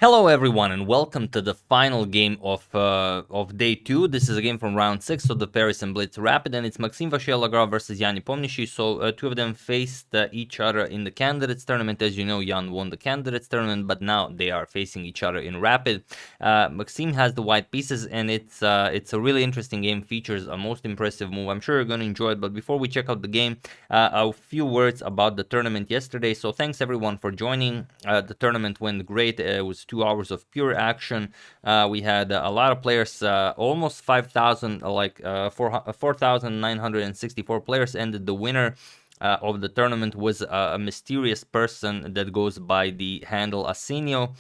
Hello everyone and welcome to the final game of day 2. This is a game from round 6 of the Paris and Blitz Rapid, and it's Maxime, Vachier, Lagrave versus Nepomniachtchi. So two of them faced each other in the candidates tournament. As you know, Jan won the candidates tournament, but now they are facing each other in Rapid. Maxime has the white pieces, and it's a really interesting game. Features a most impressive move. I'm sure you're going to enjoy it, but before we check out the game, a few words about the tournament yesterday. So thanks everyone for joining. The tournament went great. It was 2 hours of pure action. We had a lot of players, almost 5,000, 4,964 players, and the winner of the tournament was a mysterious person that goes by the handle Asenio.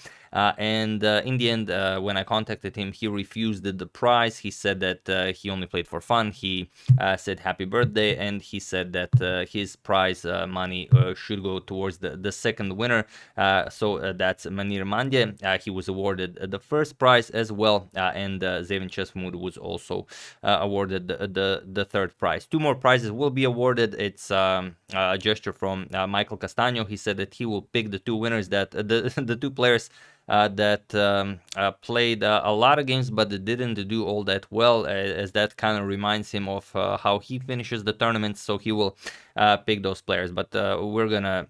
In the end, when I contacted him, he refused the prize. He said that he only played for fun. He said happy birthday, and he said that his prize money should go towards the second winner. So that's Manir Mandje. He was awarded the first prize as well, and Zevin Chesmud was also awarded the third prize. 2 more prizes will be awarded. It's a gesture from Michael Castagno. He said that he will pick the 2 winners, that the 2 players that played a lot of games but didn't do all that well, as that kind of reminds him of how he finishes the tournament. So he will pick those players, but we're gonna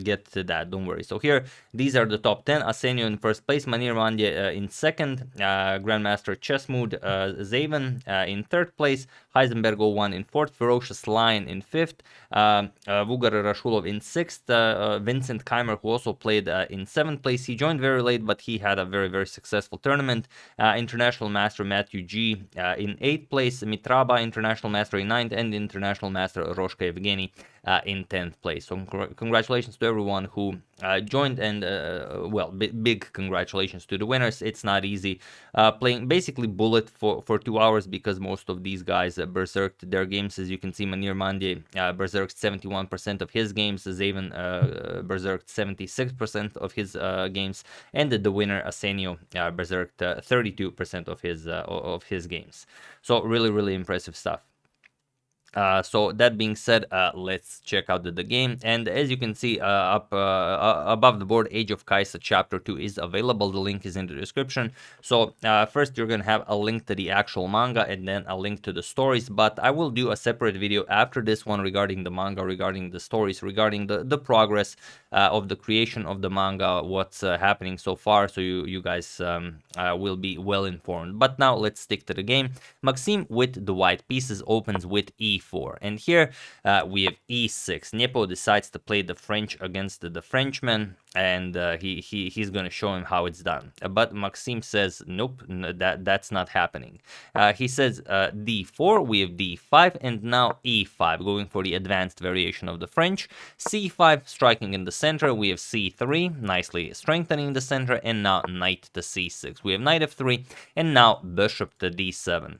get to that, don't worry. So here, these are the top 10. Asenio in first place, Manir Mandje in second, Grandmaster Chesmud Zevin in third place, Heisenberg 01 in fourth, Ferocious Lion in fifth, Vugar Rashulov in sixth, Vincent Keimer, who also played in seventh place. He joined very late, but he had a very successful tournament. International Master Matthew G in 8th place, Mitraba International Master in 9th, and International Master Roshka Evgeny in 10th place. So congratulations to everyone who joined, and well, big congratulations to the winners. It's not easy playing basically bullet for 2 hours, because most of these guys berserked their games. As you can see, Manir Mandje berserked 71% of his games, Zevin berserked 76% of his games, and the winner Asenio berserked 32% of his games. So really impressive stuff. So that being said, let's check out the game. And as you can see up above the board, Age of CAISSA Chapter 2 is available. The link is in the description. So first you're going to have a link to the actual manga, and then a link to the stories. But I will do a separate video after this one regarding the manga, regarding the stories, regarding the progress of the creation of the manga, what's happening so far, so you guys will be well informed. But now let's stick to the game. Maxime with the white pieces opens with e4, and here we have e6. Nepo decides to play the French against the Frenchman, and he's gonna show him how it's done. But Maxime says nope, that's not happening. He says d4, we have d5, and now e5, going for the advanced variation of the French. c5, striking in the center, we have c3, nicely strengthening the center, and now knight to c6. We have knight f3, and now bishop to d7.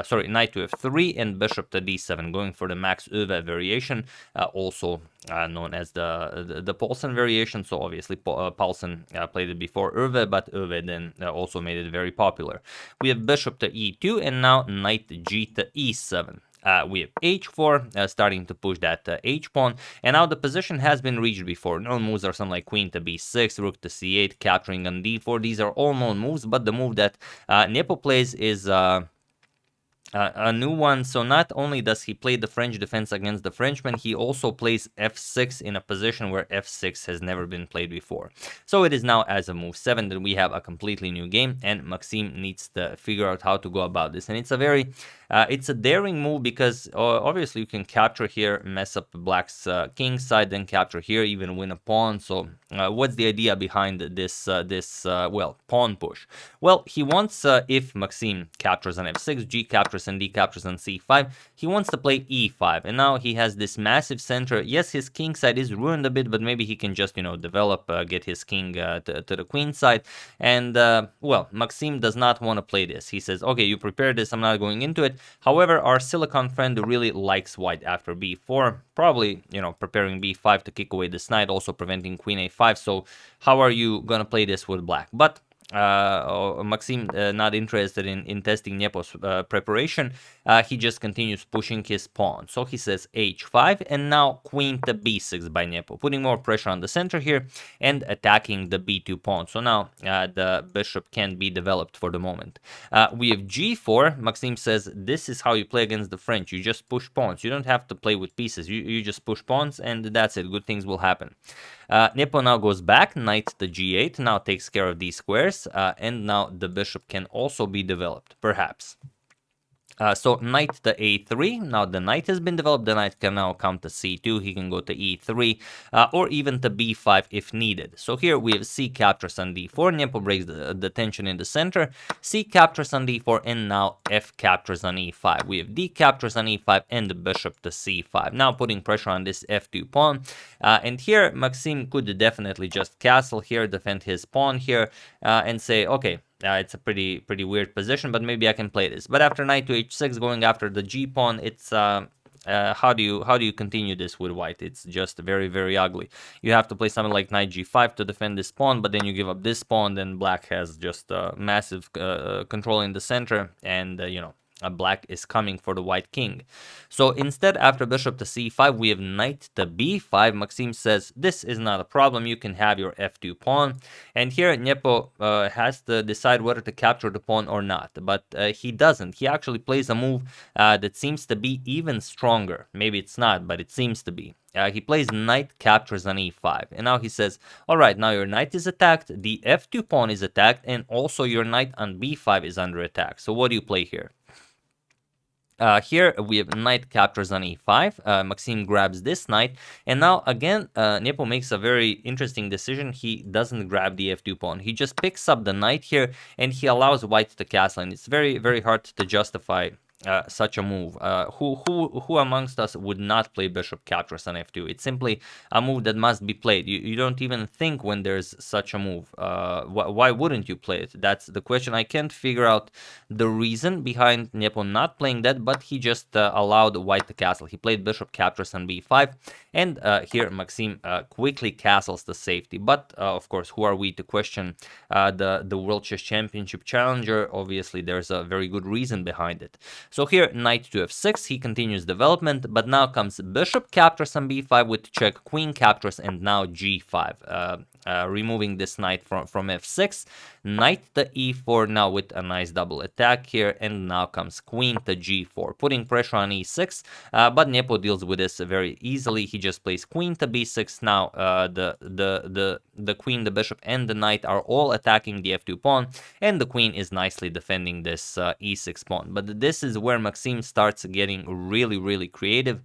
Sorry, knight to f3 and bishop to d7, going for the Max Euwe variation, also known as the Paulsen variation. So obviously Paulsen played it before Euwe, but Euwe then also made it very popular. We have bishop to e2, and now knight g to e7. We have h4, starting to push that h-pawn, and now the position has been reached before. Known moves are something like queen to b6, rook to c8, capturing on d4. These are all known moves, but the move that Nepo plays is a new one. So not only does he play the French defense against the Frenchman, he also plays f6 in a position where f6 has never been played before. So it is now as a move 7 that we have a completely new game, and Maxime needs to figure out how to go about this. And it's a very it's a daring move, because obviously you can capture here, mess up Black's king side, then capture here, even win a pawn. So what's the idea behind this well, pawn push? Well, he wants, if Maxime captures on f6, g captures and d captures on c5, he wants to play e5, and now he has this massive center. Yes, his king side is ruined a bit, but maybe he can just, you know, develop, get his king to the queen side. And well, Maxime does not want to play this. He says, okay, you prepared this, I'm not going into it. However, our Silicon friend really likes white after b4, probably, you know, preparing b5 to kick away this knight, also preventing queen a5. So how are you gonna play this with black? But Maxime not interested in testing Nepo's preparation. He just continues pushing his pawn. So he says h5, and now queen to b6 by Nepo, putting more pressure on the center here and attacking the b2 pawn. So now the bishop can be developed for the moment. We have g4. Maxime says this is how you play against the French. You just push pawns. You don't have to play with pieces. You just push pawns, and that's it. Good things will happen. Nepo now goes back, knight to g8, now takes care of these squares, and now the bishop can also be developed, perhaps. So knight to a3, now the knight has been developed, the knight can now come to c2, he can go to e3, or even to b5 if needed. So here we have c captures on d4, Nepo breaks the tension in the center, c captures on d4, and now f captures on e5. We have d captures on e5 and the bishop to c5, now putting pressure on this f2 pawn. And here Maxime could definitely just castle here, defend his pawn here, and say, okay, it's a pretty weird position, but maybe I can play this. But after knight to h6, going after the g pawn, it's how do you continue this with white? It's just very ugly. You have to play something like knight g5 to defend this pawn, but then you give up this pawn, then black has just massive control in the center, and you know, black is coming for the white king. So instead, after bishop to c5, we have knight to b5. Maxime says this is not a problem, you can have your f2 pawn. And here Nepo has to decide whether to capture the pawn or not, but he doesn't. He actually plays a move that seems to be even stronger. Maybe it's not, but it seems to be. He plays knight captures on e5, and now he says, alright, now your knight is attacked, the f2 pawn is attacked, and also your knight on b5 is under attack. So what do you play here? Here we have knight captures on e5, Maxime grabs this knight, and now again Nepo makes a very interesting decision. He doesn't grab the f2 pawn, he just picks up the knight here, and he allows white to castle, and it's very hard to justify such a move. Who amongst us would not play bishop captures on f2? It's simply a move that must be played. You don't even think when there's such a move. Why wouldn't you play it? That's the question. I can't figure out the reason behind Nepo not playing that, but he just allowed white to castle. He played bishop captures on b5, and here Maxime quickly castles the safety. But of course, who are we to question the World Chess Championship challenger? Obviously, there's a very good reason behind it. So here, knight to f6, he continues development, but now comes bishop captures on b5 with check, queen captures, and now g5, removing this knight from f6, knight to e4, now with a nice double attack here, and now comes queen to g4, putting pressure on e6, but Nepo deals with this very easily. He just plays queen to b6, now the queen, the bishop, and the knight are all attacking the f2 pawn, and the queen is nicely defending this e6 pawn. But this is where Maxime starts getting really creative.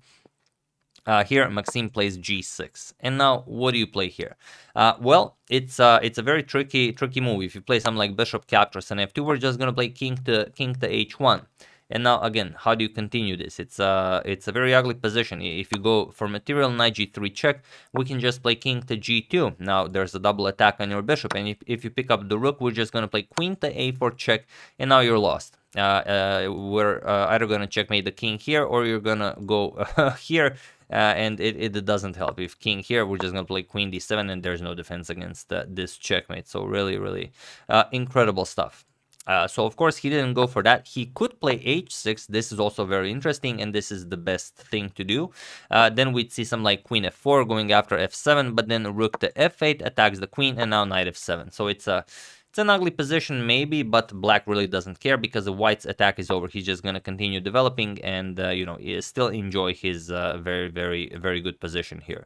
Here Maxime plays g6, and now what do you play here? Well, it's a very tricky move. If you play something like bishop captures on f2, we're just gonna play king to h1. And now again, how do you continue this? It's a very ugly position. If you go for material knight g3 check, we can just play king to g2. Now there's a double attack on your bishop, and if you pick up the rook, we're just gonna play queen to a4 check, and now you're lost. We're either gonna checkmate the king here, or you're gonna go here, and it doesn't help. If king here, we're just gonna play queen d7, and there's no defense against this checkmate. So really incredible stuff. So of course he didn't go for that. He could play h6. This is also very interesting, and this is the best thing to do. Then we'd see some like queen f4 going after f7, but then rook to f8 attacks the queen, and now knight f7. So it's an ugly position maybe, but black really doesn't care because the white's attack is over. He's just gonna continue developing, and you know, still enjoy his very good position here.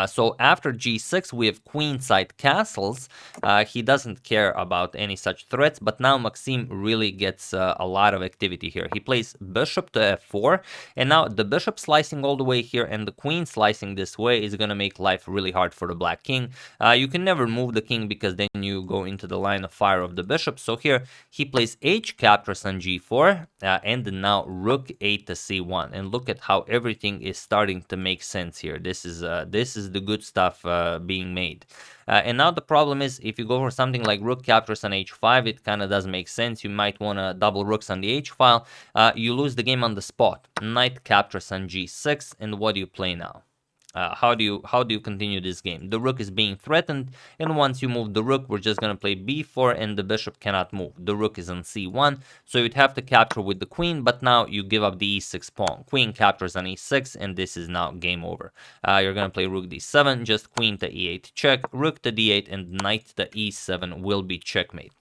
So after g6, we have queenside castles. He doesn't care about any such threats, but now Maxime really gets a lot of activity here. He plays bishop to f4, and now the bishop slicing all the way here and the queen slicing this way is going to make life really hard for the black king. You can never move the king because then you go into the line of fire of the bishop. So here he plays h captures on g4, and now rook 8 to c1. And look at how everything is starting to make sense here. This is the good stuff being made. And now the problem is, if you go for something like rook captures on h5, it kind of does make sense. You might want to double rooks on the h file. You lose the game on the spot. Knight captures on g6, and what do you play now? How do you continue this game? The rook is being threatened, and once you move the rook, we're just gonna play b4, and the bishop cannot move. The rook is on c1, so you'd have to capture with the queen, but now you give up the e6 pawn. Queen captures on e6, and this is now game over. You're gonna play rook d7, just queen to e8 check, rook to d8, and knight to e7 will be checkmate.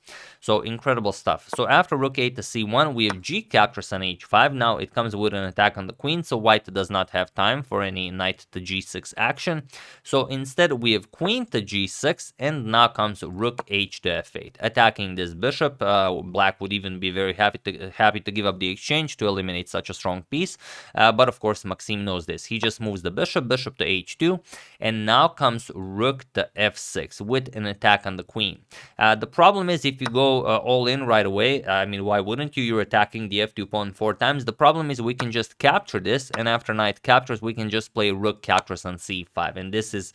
So incredible stuff. So after rook 8 to c1, we have g captures on h5. Now it comes with an attack on the queen, so white does not have time for any knight to g6 action. So instead we have queen to g6, and now comes rook h to f8, attacking this bishop. Black would even be very happy to give up the exchange to eliminate such a strong piece. But of course Maxime knows this. He just moves the bishop to h2, and now comes rook to f6 with an attack on the queen. The problem is, if you go all in right away, I mean, why wouldn't you? You're attacking the f2 pawn 4 times. The problem is we can just capture this, and after knight captures, we can just play rook captures on c5, and this is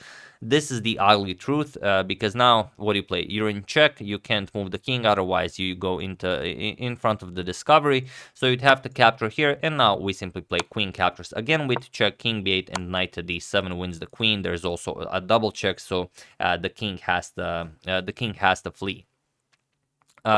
the ugly truth, because now what do you play? You're in check, you can't move the king, otherwise you go in front of the discovery, so you'd have to capture here, and now we simply play queen captures again with check, king b8, and knight to d7 wins the queen. There's also a double check, so the king has to flee.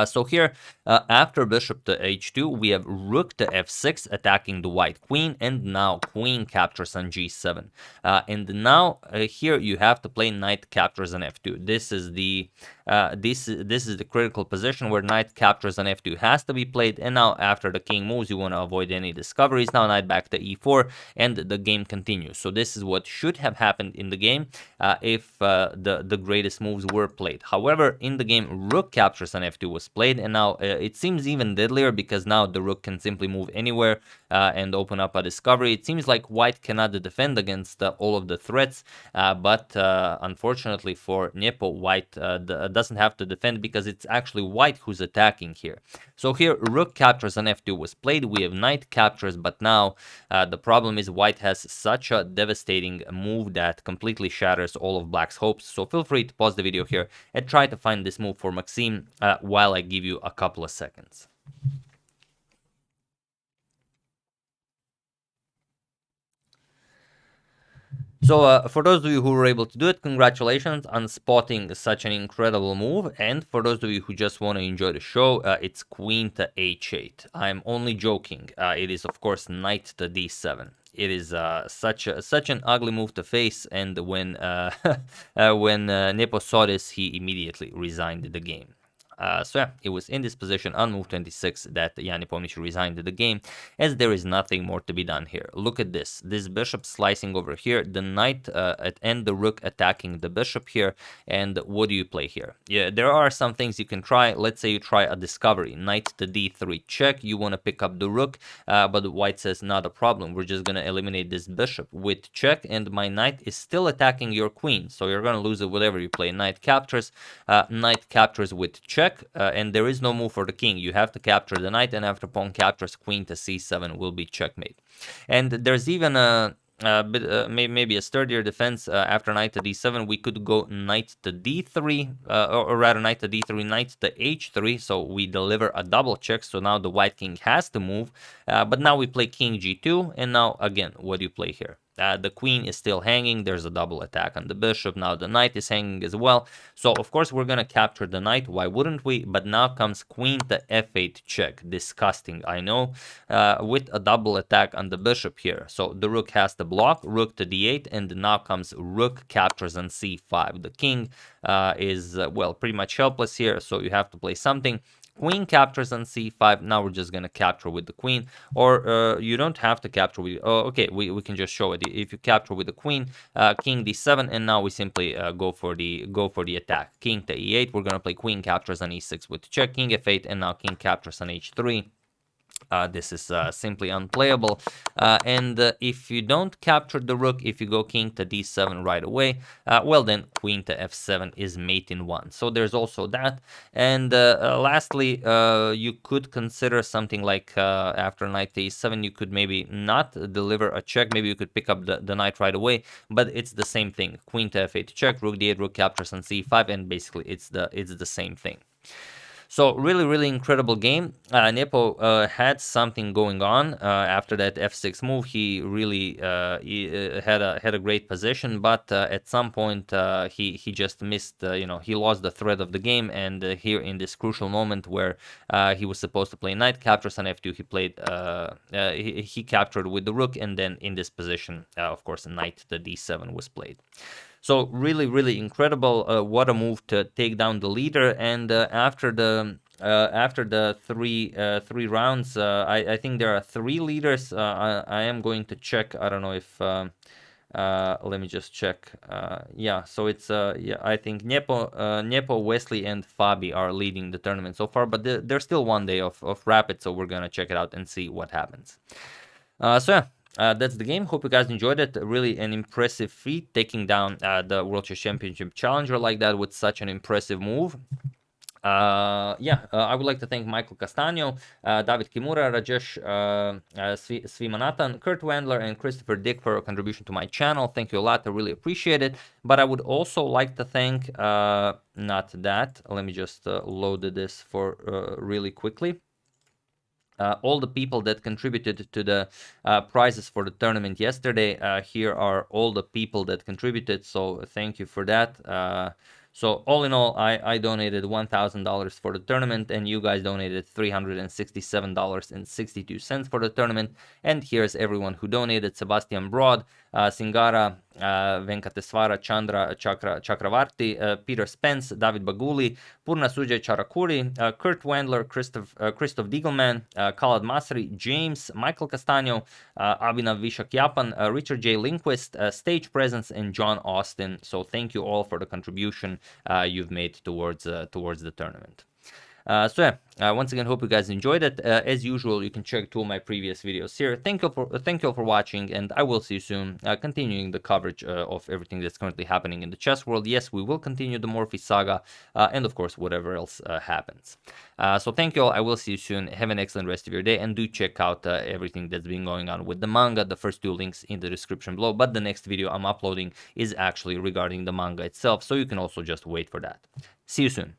So here, after bishop to h2, we have rook to f6 attacking the white queen, and now queen captures on g7. And now here you have to play knight captures on f2. This is the this is the critical position where knight captures on f2 has to be played. And now after the king moves, you want to avoid any discoveries. Now knight back to e4, and the game continues. So this is what should have happened in the game if the greatest moves were played. However, in the game, rook captures on f2 was played, and now it seems even deadlier, because now the rook can simply move anywhere and open up a discovery. It seems like white cannot defend against all of the threats, but unfortunately for Nepo, white doesn't have to defend, because it's actually white who's attacking here. So here, rook captures on f2 was played. We have knight captures, but now the problem is white has such a devastating move that completely shatters all of black's hopes. So feel free to pause the video here and try to find this move for Maxime while I give you a couple of seconds. So for those of you who were able to do it, congratulations on spotting such an incredible move. And for those of you who just want to enjoy the show, it's queen to h8. I'm only joking. It is, of course, knight to d7. It is such an ugly move to face, and when Nepo saw this, he immediately resigned the game. So yeah, it was in this position on move 26 that Nepomniachtchi resigned the game, as there is nothing more to be done here. Look at this bishop slicing over here, the knight and the rook attacking the bishop here, and what do you play here? Yeah, there are some things you can try. Let's say you try a discovery, knight to d3 check, you want to pick up the rook, but white says not a problem, we're just going to eliminate this bishop with check, and my knight is still attacking your queen, so you're going to lose it whatever you play. Knight captures with check, and there is no move for the king. You have to capture the knight, and after pawn captures, queen to c7 will be checkmate. And there's even maybe a sturdier defense. After knight to d7, we could go knight to d3, or rather knight to d3, knight to h3, so we deliver a double check. So now the white king has to move, but now we play king g2, and now again, what do you play here? The queen is still hanging, there's a double attack on the bishop, now the knight is hanging as well, so of course we're gonna capture the knight, why wouldn't we? But now comes queen to f8 check, disgusting, I know, with a double attack on the bishop here, so the rook has to block, rook to d8, and now comes rook captures on c5. The king is, well, pretty much helpless here, so you have to play something. Queen captures on c5. Now we're just gonna capture with the queen, or you don't have to capture with. Oh, okay, we can just show it. If you capture with the queen, king d7, and now we simply go for the attack. King to e8. We're gonna play queen captures on e6 with check, king f8, and now king captures on h3. This is simply unplayable, and if you don't capture the rook, if you go king to d7 right away, well then queen to f7 is mate in one. So there's also that, and lastly, you could consider something like after knight to e7, you could maybe not deliver a check, maybe you could pick up the knight right away, but it's the same thing. Queen to f8 check, rook d8, rook captures on c5, and basically it's the same thing. So really incredible game. Nepo had something going on after that f6 move. He really had a great position, but at some point he just missed. He lost the thread of the game, and here in this crucial moment where he was supposed to play knight captures on f2, he played he captured with the rook, and then in this position, of course, knight to d7 was played. So really incredible. What a move to take down the leader. And after the three rounds, I think there are 3 leaders. I am going to check. I don't know if let me just check. Yeah, so it's yeah, I think Nepo, Wesley, and Fabi are leading the tournament so far, but there's still one day of Rapid, so we're gonna check it out and see what happens. So yeah. That's the game. Hope you guys enjoyed it. Really an impressive feat, taking down the World Chess Championship challenger like that with such an impressive move. I would like to thank Michael Castagno, David Kimura, Rajesh Svimanathan, Kurt Wendler, and Christopher Dick for a contribution to my channel. Thank you a lot. I really appreciate it. But I would also like to thank, not that, let me just load this for really quickly. All the people that contributed to the prizes for the tournament yesterday. Here are all the people that contributed, so thank you for that. So all in all, I donated $1,000 for the tournament, and you guys donated $367.62 for the tournament. And here's everyone who donated: Sebastian Broad, Singara, Venkateswara Chandra Chakravarti, Peter Spence, David Baguli, Purna Sujay Charakuri, Kurt Wendler, Christoph Diegelman, Khaled Masri, James, Michael Castagno, Abhinav Vishakyapan, Richard J. Lindquist, Stage Presence, and John Austin. So thank you all for the contribution you've made towards the tournament. Once again, hope you guys enjoyed it. As usual, you can check 2 of my previous videos here. Thank you all for watching, and I will see you soon, continuing the coverage of everything that's currently happening in the chess world. Yes, we will continue the Morphy saga, and of course, whatever else happens. So thank you all. I will see you soon. Have an excellent rest of your day, and do check out everything that's been going on with the manga. The first 2 links in the description below, but the next video I'm uploading is actually regarding the manga itself, so you can also just wait for that. See you soon.